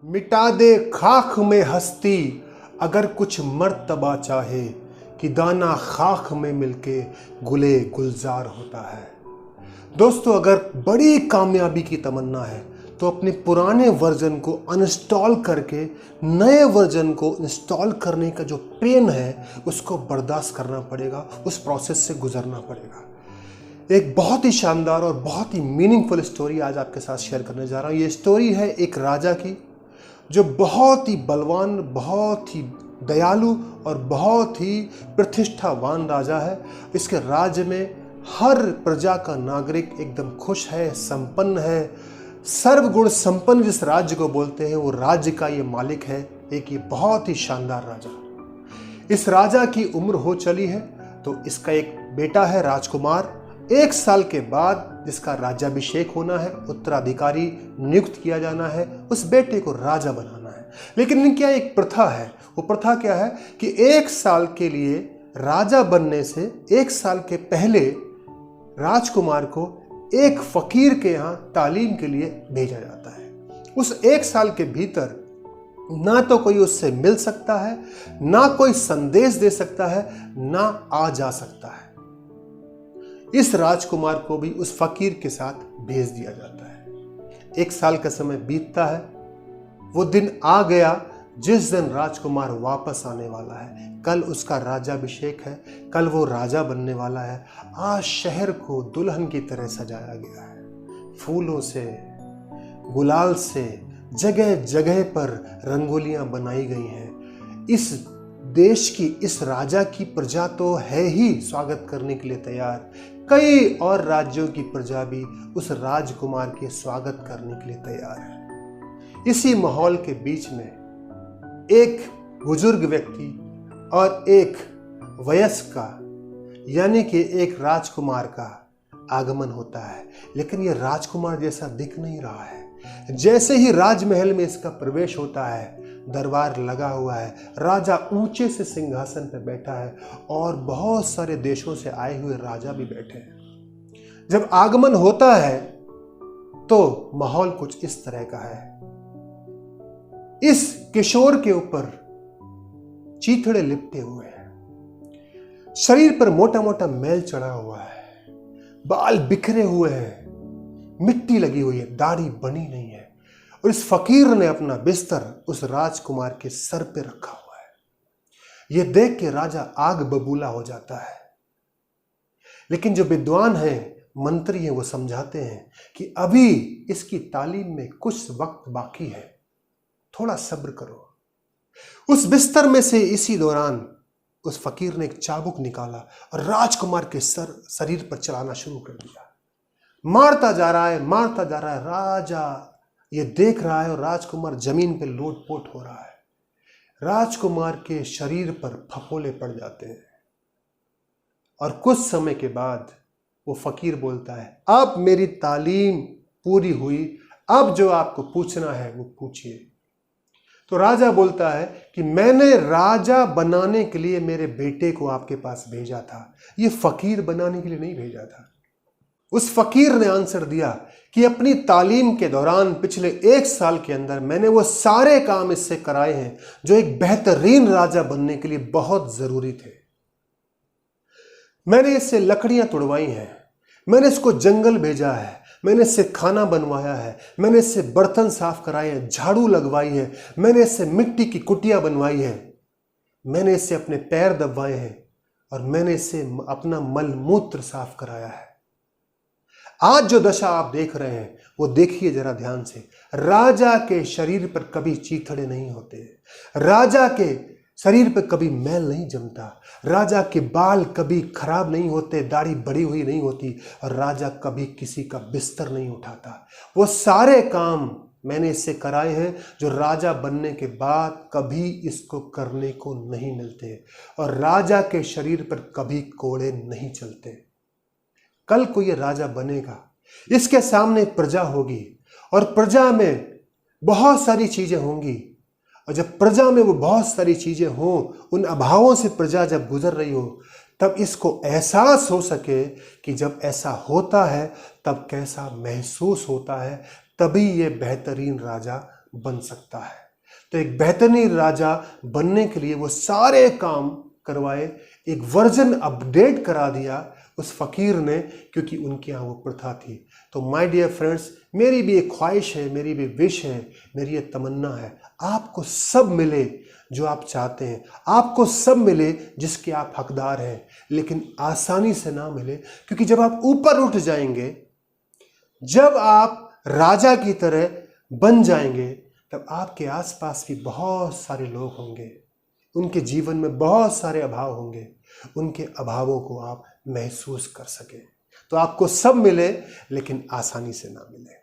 मिटा दे खाक में हस्ती अगर कुछ मर्तबा चाहे कि दाना खाक में मिलके गुले गुलजार होता है। दोस्तों, अगर बड़ी कामयाबी की तमन्ना है तो अपने पुराने वर्जन को अनइंस्टॉल करके नए वर्जन को इंस्टॉल करने का जो पेन है उसको बर्दाश्त करना पड़ेगा, उस प्रोसेस से गुजरना पड़ेगा। एक बहुत ही शानदार और बहुत ही मीनिंगफुल स्टोरी आज आपके साथ शेयर करने जा रहा हूँ। ये स्टोरी है एक राजा की जो बहुत ही बलवान, बहुत ही दयालु और बहुत ही प्रतिष्ठावान राजा है। इसके राज्य में हर प्रजा का नागरिक एकदम खुश है, संपन्न है, सर्वगुण संपन्न जिस राज्य को बोलते हैं वो राज्य का ये मालिक है। एक ये बहुत ही शानदार राजा। इस राजा की उम्र हो चली है तो इसका एक बेटा है राजकुमार। 1 साल के बाद जिसका राज्याभिषेक होना है, उत्तराधिकारी नियुक्त किया जाना है, उस बेटे को राजा बनाना है। लेकिन इनकी एक प्रथा है। वो प्रथा क्या है कि 1 साल के लिए राजा बनने से 1 साल के पहले राजकुमार को एक फकीर के यहाँ तालीम के लिए भेजा जाता है। उस 1 साल के भीतर ना तो कोई उससे मिल सकता है, ना कोई संदेश दे सकता है, ना आ जा सकता है। इस राजकुमार को भी उस फकीर के साथ भेज दिया जाता है। 1 साल का समय बीतता है। वो दिन आ गया जिस दिन राजकुमार वापस आने वाला है। कल उसका राज्याभिषेक है, कल वो राजा बनने वाला है। आज शहर को दुल्हन की तरह सजाया गया है, फूलों से, गुलाल से, जगह जगह पर रंगोलियां बनाई गई हैं। इस देश की, इस राजा की प्रजा तो है ही स्वागत करने के लिए तैयार। कई और राज्यों की प्रजा भी उस राजकुमार के स्वागत करने के लिए तैयार है। इसी माहौल के बीच में एक बुजुर्ग व्यक्ति और एक वयस्क का, यानी कि एक राजकुमार का आगमन होता है। लेकिन यह राजकुमार जैसा दिख नहीं रहा है। जैसे ही राजमहल में इसका प्रवेश होता है, दरबार लगा हुआ है, राजा ऊंचे से सिंहासन पर बैठा है और बहुत सारे देशों से आए हुए राजा भी बैठे हैं। जब आगमन होता है तो माहौल कुछ इस तरह का है। इस किशोर के ऊपर चीथड़े लिपटे हुए हैं, शरीर पर मोटा मोटा मैल चढ़ा हुआ है, बाल बिखरे हुए हैं, मिट्टी लगी हुई है, दाढ़ी बनी नहीं है। और इस फकीर ने अपना बिस्तर उस राजकुमार के सर पे रखा हुआ है। यह देख के राजा आग बबूला हो जाता है। लेकिन जो विद्वान हैं, मंत्री हैं, वो समझाते हैं कि अभी इसकी तालीम में कुछ वक्त बाकी है, थोड़ा सब्र करो। उस बिस्तर में से इसी दौरान उस फकीर ने एक चाबुक निकाला और राजकुमार के शरीर पर चलाना शुरू कर दिया। मारता जा रहा है, मारता जा रहा है। राजा ये देख रहा है और राजकुमार जमीन पे लोटपोट हो रहा है। राजकुमार के शरीर पर फफोले पड़ जाते हैं और कुछ समय के बाद वो फकीर बोलता है, अब मेरी तालीम पूरी हुई, अब जो आपको पूछना है वो पूछिए। तो राजा बोलता है कि मैंने राजा बनाने के लिए मेरे बेटे को आपके पास भेजा था, ये फकीर बनाने के लिए नहीं भेजा था। उस फकीर ने आंसर दिया कि अपनी तालीम के दौरान पिछले 1 साल के अंदर मैंने वो सारे काम इससे कराए हैं जो एक बेहतरीन राजा बनने के लिए बहुत जरूरी थे। मैंने इससे लकड़ियां तुड़वाई हैं, मैंने इसको जंगल भेजा है, मैंने इससे खाना बनवाया है, मैंने इससे बर्तन साफ कराए हैं, झाड़ू लगवाई है, मैंने इससे मिट्टी की कुटिया बनवाई है, मैंने इससे अपने पैर दबवाए हैं और मैंने इससे अपना मल मूत्र साफ कराया है। आज जो दशा आप देख रहे हैं वो देखिए जरा ध्यान से। राजा के शरीर पर कभी चीथड़े नहीं होते, राजा के शरीर पर कभी मैल नहीं जमता, राजा के बाल कभी खराब नहीं होते, दाढ़ी बड़ी हुई नहीं होती और राजा कभी किसी का बिस्तर नहीं उठाता। वो सारे काम मैंने इससे कराए हैं जो राजा बनने के बाद कभी इसको करने को नहीं मिलते और राजा के शरीर पर कभी कोड़े नहीं चलते। कल को ये राजा बनेगा, इसके सामने प्रजा होगी और प्रजा में बहुत सारी चीजें होंगी और जब प्रजा में वो बहुत सारी चीजें हों, उन अभावों से प्रजा जब गुजर रही हो, तब इसको एहसास हो सके कि जब ऐसा होता है तब कैसा महसूस होता है, तभी ये बेहतरीन राजा बन सकता है। तो एक बेहतरीन राजा बनने के लिए वो सारे काम करवाए, एक वर्जन अपडेट करा दिया उस फकीर ने, क्योंकि उनके यहाँ वो प्रथा थी। तो माय डियर फ्रेंड्स, मेरी भी एक ख्वाहिश है, मेरी भी विश है, मेरी ये तमन्ना है, आपको सब मिले जो आप चाहते हैं, आपको सब मिले जिसके आप हकदार हैं, लेकिन आसानी से ना मिले। क्योंकि जब आप ऊपर उठ जाएंगे, जब आप राजा की तरह बन जाएंगे, तब आपके आसपास भी बहुत सारे लोग होंगे, उनके जीवन में बहुत सारे अभाव होंगे, उनके अभावों को आप महसूस कर सकें। तो आपको सब मिले लेकिन आसानी से ना मिले।